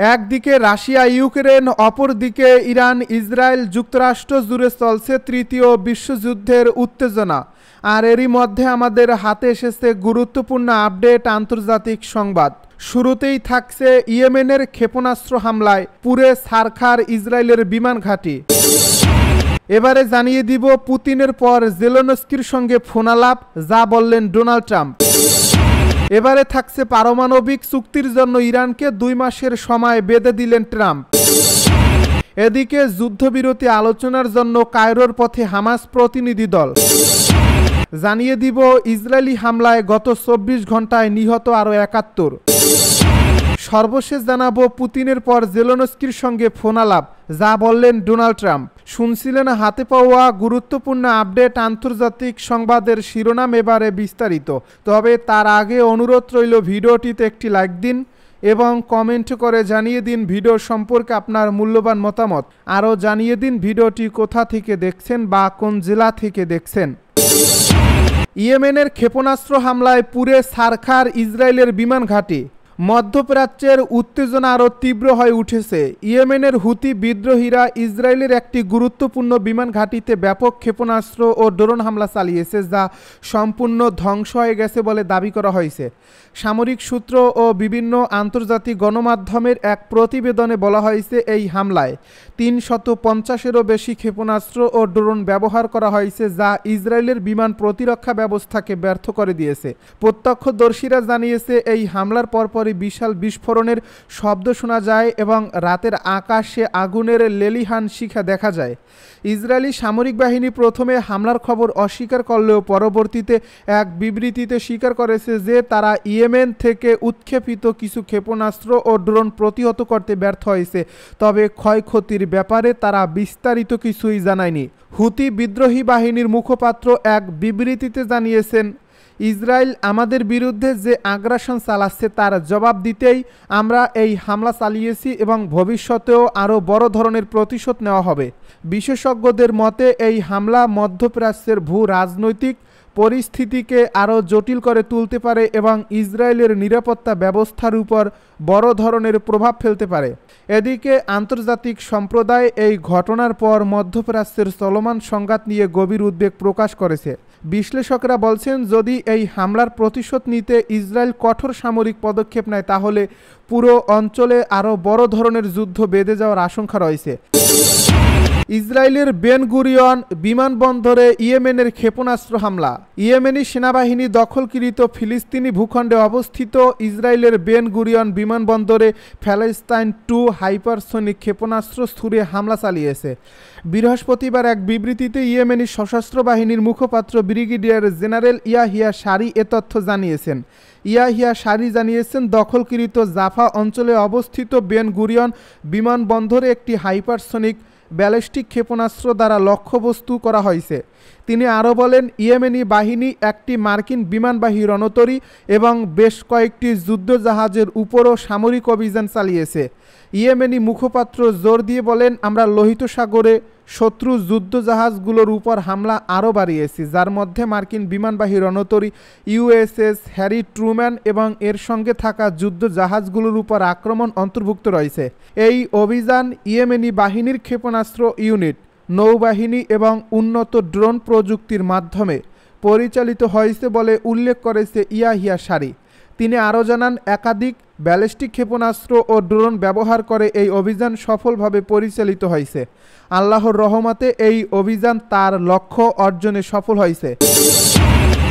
একদিকে Russia Ukraine, অপরদিকে Iran Israel যুক্তরাষ্ট্র জুড়ে চলছে তৃতীয় বিশ্বযুদ্ধের উত্তেজনা। আর এরই মধ্যে আমাদের হাতে এসেছে গুরুত্বপূর্ণ আপডেট আন্তর্জাতিক সংবাদ। শুরুতেই থাকছে ইয়েমেনের ক্ষেপণাস্ত্র হামলায় পুড়ে ছারখার ইসরায়েলের বিমান ঘাঁটি। এবারে জানিয়ে দিব পুতিনের পর জেলেনস্কির সঙ্গে ফোনালাপ, যা বললেন ডোনাল্ড ট্রাম্প। এবারে থাকছে পারমাণবিক চুক্তির জন্য ইরানকে 2 মাসের সময় বেঁধে দিলেন ট্রাম্প। এদিকে যুদ্ধবিরতি আলোচনার জন্য কায়রোর পথে হামাস প্রতিনিধি দল। জানিয়ে দিব ইসরায়েলি হামলায় গত 24 ঘন্টায় নিহত আরও 71। সর্বশেষ জানাবো পুতিনের পর জেলেনস্কির সঙ্গে ফোনালাপ, যা বললেন ডোনাল্ড ট্রাম্প। শুনছিলেন হাতে পাওয়া গুরুত্বপূর্ণ আপডেট আন্তর্জাতিক সংবাদের শিরোনাম, এবারে বিস্তারিত। তবে তার আগে অনুরোধ রইল ভিডিওটিতে একটি লাইক দিন এবং কমেন্ট করে জানিয়ে দিন ভিডিও সম্পর্কে আপনার মূল্যবান মতামত। আরও জানিয়ে দিন ভিডিওটি কোথা থেকে দেখছেন বা কোন জেলা থেকে দেখছেন। ইয়েমেনের ক্ষেপণাস্ত্র হামলায় পুড়ে ছারখার ইসরায়েলের বিমান ঘাঁটি। মধ্যপ্রাচ্যের উত্তেজনা আরও তীব্র হয়ে উঠেছে। ইয়েমেনের হুতি বিদ্রোহীরা ইসরায়েলের একটি গুরুত্বপূর্ণ বিমান ঘাঁটিতে ব্যাপক ক্ষেপণাস্ত্র ও ড্রোন হামলা চালিয়েছে, যা সম্পূর্ণ ধ্বংস হয়ে গেছে বলে দাবি করা হয়েছে। সামরিক সূত্র ও বিভিন্ন আন্তর্জাতিক গণমাধ্যমের এক প্রতিবেদনে বলা হয়েছে, এই হামলায় 350-এরও বেশি ক্ষেপণাস্ত্র ও ড্রোন ব্যবহার করা হয়েছে, যা ইসরায়েলের বিমান প্রতিরক্ষা ব্যবস্থাকে ব্যর্থ করে দিয়েছে। প্রত্যক্ষদর্শীরা জানিয়েছে, এই হামলার পরপরই বিশাল বিস্ফোরণের শব্দ শোনা যায় এবং রাতের আকাশে আগুনের লেলিহান শিখা দেখা যায়। ইসরায়েলি সামরিক বাহিনী প্রথমে হামলার খবর অস্বীকার করলেও পরবর্তীতে এক বিবৃতিতে স্বীকার করেছে যে তারা ইয়েমেন থেকে উৎক্ষেপিত কিছু ক্ষেপণাস্ত্র ও ড্রোন প্রতিহত করতে ব্যর্থ হয়েছে, তবে ক্ষয়ক্ষতির ব্যাপারে তারা বিস্তারিত কিছুই জানায়নি। হুতি বিদ্রোহী বাহিনীর মুখপাত্র এক বিবৃতিতে জানিয়েছেন, ইসরায়েল আমাদের বিরুদ্ধে যে আগ্রাসন চালাচ্ছে তার জবাব দিতেই আমরা এই হামলা চালিয়েছি এবং ভবিষ্যতেও আরও বড় ধরনের প্রতিশোধ নেওয়া হবে। বিশেষজ্ঞদের মতে এই হামলা মধ্যপ্রাচ্যের ভূ রাজনৈতিক পরিস্থিতিকে আরও জটিল করে তুলতে পারে এবং ইসরায়েলের নিরাপত্তা ব্যবস্থার উপর বড় ধরনের প্রভাব ফেলতে পারে। এদিকে আন্তর্জাতিক সম্প্রদায় এই ঘটনার পর মধ্যপ্রাচ্যের চলমান সংঘাত নিয়ে গভীর উদ্বেগ প্রকাশ করেছে। বিশ্লেষকরা বলছেন, যদি এই হামলার প্রতিশোধ নিতে ইসরায়েল কঠোর সামরিক পদক্ষেপ নেয় তাহলে পুরো অঞ্চলে আরও বড় ধরনের যুদ্ধ বেঁধে যাওয়ার আশঙ্কা রয়েছে। ইসরায়েলের বেন গুরিয়ন বিমানবন্দরে ইয়েমেনের ক্ষেপণাস্ত্র হামলা। ইয়েমেনি সেনাবাহিনী দখলকৃত ফিলিস্তিনি ভূখণ্ডে অবস্থিত ইসরায়েলের বেন গুরিয়ন বিমানবন্দরে প্যালেস্টাইন 2 হাইপারসনিক ক্ষেপণাস্ত্র ছুড়ে হামলা চালিয়েছে। বৃহস্পতিবার এক বিবৃতিতে ইয়েমেনি সশস্ত্র বাহিনীর মুখপাত্র ব্রিগেডিয়ার জেনারেল ইয়াহিয়া সারি এ তথ্য জানিয়েছেন। ইয়াহিয়া সারি জানিয়েছেন, দখলকৃত জাফা অঞ্চলে অবস্থিত বেন গুরিয়ন বিমানবন্দরে একটি হাইপারসনিক ব্যালিস্টিক ক্ষেপণাস্ত্র দ্বারা লক্ষ্যবস্তু করা হয়েছে। তিনি আরও বলেন, ইয়েমেনি বাহিনী একটি মার্কিন বিমানবাহী রণতরী এবং বেশ কয়েকটি যুদ্ধজাহাজের উপরও সামরিক অভিযান চালিয়েছে। ইয়েমেনি মুখপাত্র জোর দিয়ে বলেন, আমরা লোহিত সাগরে শত্রু যুদ্ধজাহাজগুলোর উপর হামলা আরও বাড়িয়েছি, যার মধ্যে মার্কিন বিমানবাহী রণতরী ইউএসএস হ্যারি ট্রুম্যান এবং এর সঙ্গে থাকা যুদ্ধজাহাজগুলোর উপর আক্রমণ অন্তর্ভুক্ত রয়েছে। এই অভিযান ইয়েমেনি বাহিনীর ক্ষেপণাস্ত্র ইউনিট, নৌবাহিনী এবং উন্নত ড্রোন প্রযুক্তির মাধ্যমে পরিচালিত হয়েছে বলে উল্লেখ করেছে ইয়াহিয়া সারি। তিনি আরও জানান, একাধিক ব্যালিস্টিক ক্ষেপণাস্ত্র ও ড্রোন ব্যবহার করে এই অভিযান সফলভাবে পরিচালিত হয়েছে। আল্লাহর রহমতে এই অভিযান তার লক্ষ্য অর্জনে সফল হয়েছে।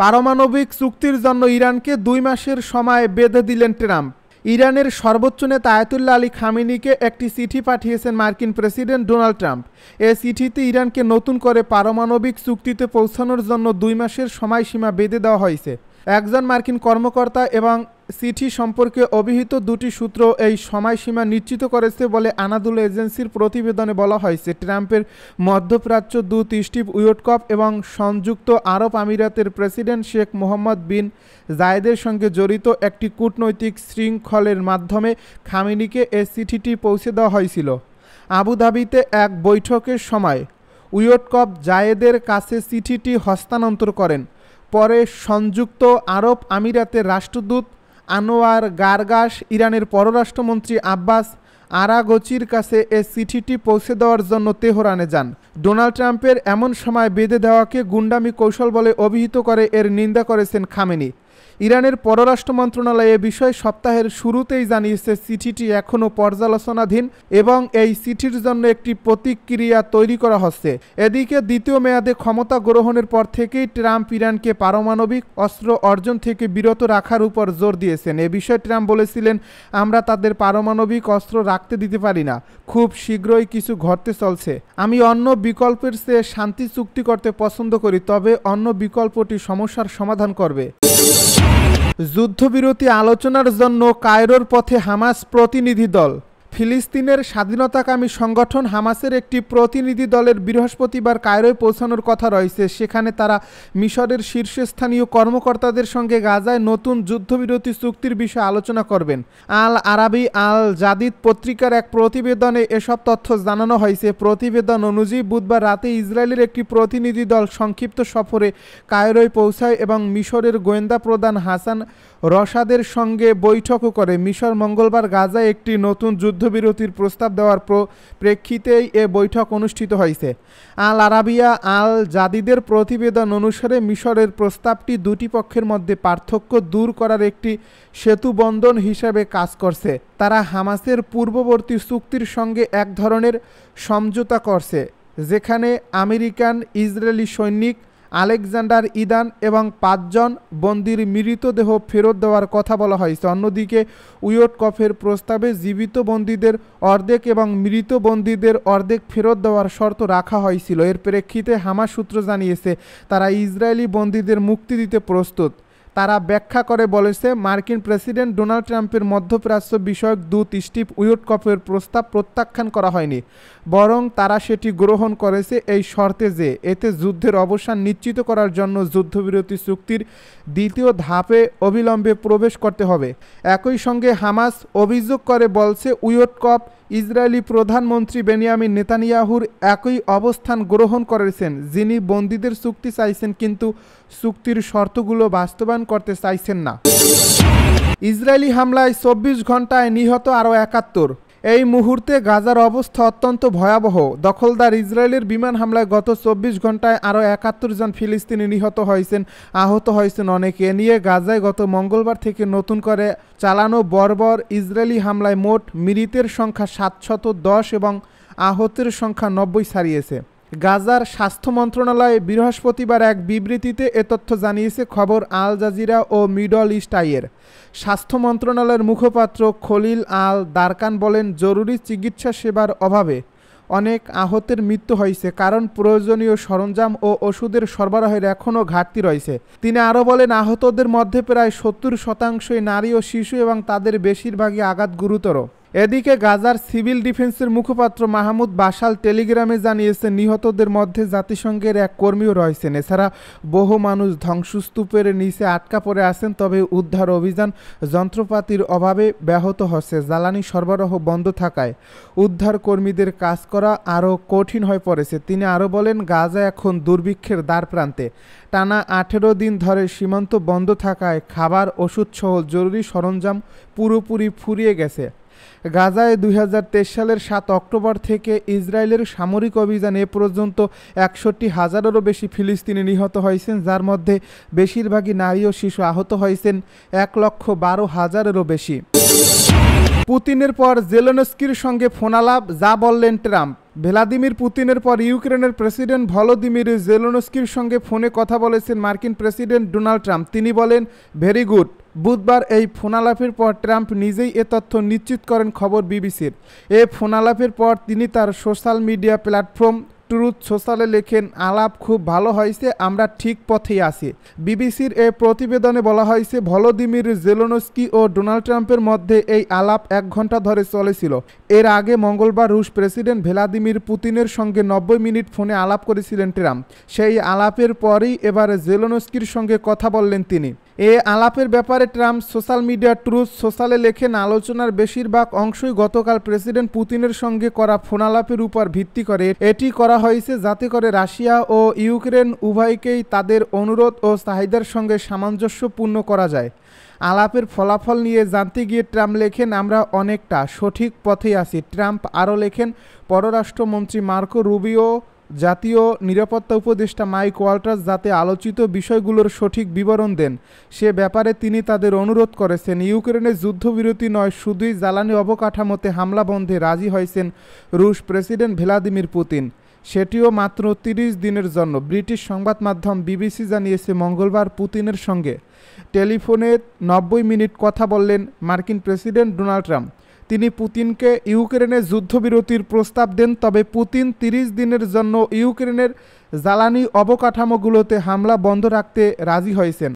পারমাণবিক চুক্তির জন্য ইরানকে 2 মাসের সময় বেঁধে দিলেন ট্রাম্প। ইরানের সর্বোচ্চ নেতা আয়াতুল্লাহ আলী খামেনিকে একটি চিঠি পাঠিয়েছেন মার্কিন প্রেসিডেন্ট ডোনাল্ড ট্রাম্প। এই চিঠিতে ইরানকে নতুন করে পারমাণবিক চুক্তিতে পৌঁছানোর জন্য 2 মাসের সময়সীমা বেঁধে দেওয়া হয়েছে। একজন মার্কিন কর্মকর্তা এবং চিঠি সম্পর্কে অভিহিত 2টি সূত্র এই সময়সীমা নিশ্চিত করেছে বলে আনাদুল এজেন্সির প্রতিবেদনে বলা হয়েছে। ট্রাম্পের মধ্যপ্রাচ্য দূত স্টিভ উইটকফ এবং সংযুক্ত আরব আমিরাতের প্রেসিডেন্ট শেখ মোহাম্মদ বিন জায়েদের সঙ্গে জড়িত একটি কূটনৈতিক শৃঙ্খলের মাধ্যমে খামেনিকে এই চিঠিটি পৌঁছে দেওয়া হয়েছিল। আবুধাবিতে এক বৈঠকের সময় উইটকফ জায়েদের কাছে চিঠিটি হস্তান্তর করেন। পরে সংযুক্ত আরব আমিরাতের রাষ্ট্রদূত আনোয়ার গারগাশ ইরানের পররাষ্ট্রমন্ত্রী আব্বাস আরাগচির কাছে এই চিঠিটি পৌঁছে দেওয়ার জন্য তেহরানে যান। ডোনাল্ড ট্রাম্পের এমন সময় বেঁধে দেওয়াকে গুন্ডামি কৌশল বলে অভিহিত করে এর নিন্দা করেছেন খামেনি। ইরানের পররাষ্ট্র মন্ত্রণালয় এ বিষয়ে সপ্তাহের শুরুতেই জানিয়েছে চিঠিটি এখনও পর্যালোচনাধীন এবং এই চিঠির জন্য একটি প্রতিক্রিয়া তৈরি করা হচ্ছে। এদিকে দ্বিতীয় মেয়াদে ক্ষমতা গ্রহণের পর থেকেই ট্রাম্প ইরানকে পারমাণবিক অস্ত্র অর্জন থেকে বিরত রাখার উপর জোর দিয়েছেন। এ বিষয়ে ট্রাম্প বলেছিলেন, আমরা তাদের পারমাণবিক অস্ত্র রাখতে দিতে পারি না, খুব শীঘ্রই কিছু ঘটতে চলছে। আমি অন্য বিকল্পের চেয়ে শান্তি চুক্তি করতে পছন্দ করি, তবে অন্য বিকল্পটি সমস্যার সমাধান করবে। যুদ্ধবিরতি আলোচনার জন্য কায়রোর পথে হামাস প্রতিনিধি দল। ফিলিস্তিনের স্বাধীনতাকামী সংগঠন হামাসের একটি প্রতিনিধি দলের বৃহস্পতিবার কায়রোয় পৌঁছানোর কথা রয়েছে। সেখানে তারা মিশরের শীর্ষস্থানীয় কর্মকর্তাদের সঙ্গে গাজায় নতুন যুদ্ধবিরতি চুক্তির বিষয়ে আলোচনা করবেন। আল আরাবি আল জাদিদ পত্রিকার এক প্রতিবেদনে এসব তথ্য জানানো হয়েছে। প্রতিবেদন অনুযায়ী বুধবার রাতে ইসরায়েলের একটি প্রতিনিধি দল সংক্ষিপ্ত সফরে কায়রোয় পৌঁছায় এবং মিশরের গোয়েন্দা প্রধান হাসান রশাদের সঙ্গে বৈঠকও করে। মিশর মঙ্গলবার গাজায় একটি নতুন যুদ্ধবিরতির প্রস্তাব দেওয়ার প্রেক্ষিতেই এ বৈঠক অনুষ্ঠিত হয়েছে। আল আরাবিয়া আল জাদিদের প্রতিবেদন অনুসারে মিশরের প্রস্তাবটি দুটি পক্ষের মধ্যে পার্থক্য দূর করার একটি সেতুবন্ধন হিসেবে কাজ করছে। তারা হামাসের পূর্ববর্তী চুক্তির সঙ্গে এক ধরনের সমঝোতা করছে, যেখানে আমেরিকান ইসরায়েলি সৈনিক আলেকজান্ডার ইদান এবং 5 জন বন্দির মৃতদেহ ফেরত দেওয়ার কথা বলা হয়েছে। অন্যদিকে উইটকফের প্রস্তাবে জীবিত বন্দীদের অর্ধেক এবং মৃত বন্দীদের অর্ধেক ফেরত দেওয়ার শর্ত রাখা হয়েছিল। এর প্রেক্ষিতে হামাস সূত্র জানিয়েছে তারা ইসরায়েলি বন্দীদের মুক্তি দিতে প্রস্তুত। তারা ব্যাখ্যা করে বলেছে, মার্কিন প্রেসিডেন্ট ডোনাল্ড ট্রাম্পের মধ্যপ্রাচ্য বিষয়ক দূত স্টিভ উইটকফের প্রস্তাব প্রত্যাখ্যান করা হয়নি, বরং তারা সেটি গ্রহণ করেছে এই শর্তে যে এতে যুদ্ধের অবসান নিশ্চিত করার জন্য যুদ্ধবিরতি চুক্তির দ্বিতীয় ধাপে অবিলম্বে প্রবেশ করতে হবে। একই সঙ্গে হামাস অভিযোগ করে বলছে, উইটকফ ইসরায়েলি প্রধানমন্ত্রী বেনিয়ামিন নেতানিয়াহুর একই অবস্থান গ্রহণ করেছেন, যিনি বন্দীদের চুক্তি চাইছেন কিন্তু চুক্তির শর্তগুলো বাস্তবায়ন করতে চাইছেন না। ইসরায়েলি হামলায় 24 ঘন্টায় নিহত আরও 71। এই মুহূর্তে গাজার অবস্থা অত্যন্ত ভয়াবহ। দখলদার ইসরায়েলের বিমান হামলায় গত 24 ঘন্টায় আরও 71 জন ফিলিস্তিনি নিহত হয়েছেন, আহত হয়েছেন অনেকে। এ নিয়ে গাজায় গত মঙ্গলবার থেকে নতুন করে চালানো বর্বর ইসরায়েলি হামলায় মোট মৃতের সংখ্যা 710 এবং আহতের সংখ্যা 90 ছাড়িয়েছে। গাজার স্বাস্থ্য মন্ত্রণালয় বৃহস্পতিবার এক বিবৃতিতে এ তথ্য জানিয়েছে। খবর আল জাজিরা ও মিডল ইস্ট আইয়ের। স্বাস্থ্য মন্ত্রণালয়ের মুখপাত্র খলিল আল দারকান বলেন, জরুরি চিকিৎসা সেবার অভাবে অনেক আহতের মৃত্যু হয়েছে, কারণ প্রয়োজনীয় সরঞ্জাম ও ওষুধের সরবরাহের এখনও ঘাটতি রয়েছে। তিনি আরও বলেন, আহতদের মধ্যে প্রায় 70% নারী ও শিশু এবং তাদের বেশিরভাগই আঘাত গুরুতর। এদিকে গাজার সিভিল ডিফেন্সের মুখপাত্র মাহমুদ বাশাল টেলিগ্রামে জানিয়েছেন, নিহতদের মধ্যে জাতিসংঘের এক কর্মীও রয়েছেন। এছাড়া বহু মানুষ ধ্বংসস্তূপের নিচে আটকা পড়ে আছেন। তবে উদ্ধার অভিযান যন্ত্রপাতির অভাবে ব্যাহত হচ্ছে। জ্বালানি সরবরাহ বন্ধ থাকায় উদ্ধার কর্মীদের কাজ করা আরও কঠিন হয়ে পড়েছে। তিনি আরও বলেন, গাজা এখন দুর্ভিক্ষের দ্বার প্রান্তে। টানা 18 দিন ধরে সীমান্ত বন্ধ থাকায় খাবার, ওষুধসহ জরুরি সরঞ্জাম পুরোপুরি ফুরিয়ে গেছে। গাজায় 2023 সালের 7 অক্টোবর থেকে ইসরায়েলের সামরিক অভিযানে এ পর্যন্ত 61,000-এরও বেশি ফিলিস্তিনি নিহত হয়েছেন, যার মধ্যে বেশিরভাগই নারী ও শিশু। আহত হয়েছেন 1,12,000-এরও বেশি। পুতিনের পর জেলেনস্কির সঙ্গে ফোনালাপ, যা বললেন ট্রাম্প। ভ্লাদিমির পুতিনের পর ইউক্রেনের প্রেসিডেন্ট ভলোদিমির জেলেনস্কির সঙ্গে ফোনে কথা বলেছেন মার্কিন প্রেসিডেন্ট ডোনাল্ড ট্রাম্প। তিনি বলেন, ভেরি গুড। বুধবার এই ফোনালাপের পর ট্রাম্প নিজেই এ তথ্য নিশ্চিত করেন খবর বিবিসির। এ ফোনালাপের পর তিনি তার সোশ্যাল মিডিয়া প্ল্যাটফর্ম ট্রুথ সোশ্যালে লেখেন, আলাপ খুব ভালো হয়েছে, আমরা ঠিক পথেই আছি। বিবিসির এ প্রতিবেদনে বলা হয়েছে, ভলোদিমির জেলেনস্কি ও ডোনাল্ড ট্রাম্পের মধ্যে এই আলাপ 1 ঘন্টা ধরে চলেছিল। এর আগে মঙ্গলবার রুশ প্রেসিডেন্ট ভ্লাদিমির পুতিনের সঙ্গে 90 মিনিট ফোনে আলাপ করেছিলেন ট্রাম্প। সেই আলাপের পরই এবার জেলেনস্কির সঙ্গে কথা বললেন তিনি। এ আলাপের ব্যাপারে ট্রাম্প সোশ্যাল মিডিয়া ট্রুথ সোশ্যালে লেখেন, আলোচনার বেশিরভাগ অংশই গতকাল প্রেসিডেন্ট পুতিনের সঙ্গে করা ফোনালাপের উপর ভিত্তি করে। এটি করা হয়েছে যাতে করে রাশিয়া ও ইউক্রেন উভয়কেই তাদের অনুরোধ ও চাহিদার সঙ্গে সামঞ্জস্যপূর্ণ করা যায়। আলাপের ফলাফল নিয়ে জানতে গিয়ে ট্রাম্প লেখেন, আমরা অনেকটা সঠিক পথেই আছি। ট্রাম্প আরও লেখেন, পররাষ্ট্রমন্ত্রী মার্কো রুবিও জাতীয় নিরাপত্তা উপদেষ্টা মাইক ওয়াল্টার্স যাতে আলোচিত বিষয়গুলোর সঠিক বিবরণ দেন সে ব্যাপারে তিনি তাদের অনুরোধ করেছেন। ইউক্রেনের যুদ্ধবিরতি নয়, শুধুই জ্বালানি অবকাঠামোতে হামলা বন্ধে রাজি হয়েছেন রুশ প্রেসিডেন্ট ভ্লাদিমির পুতিন, সেটিও মাত্র 30 দিনের জন্য। ব্রিটিশ সংবাদ মাধ্যম বিবিসি জানিয়েছে, মঙ্গলবার পুতিনের সঙ্গে টেলিফোনে 90 মিনিট কথা বললেন মার্কিন প্রেসিডেন্ট ডোনাল্ড ট্রাম্প। তিনি পুতিনকে ইউক্রেনের যুদ্ধবিরতির প্রস্তাব দেন, তবে পুতিন 30 দিনের জন্য ইউক্রেনের জ্বালানি অবকাঠামোগুলোতে হামলা বন্ধ রাখতে রাজি হয়েছেন।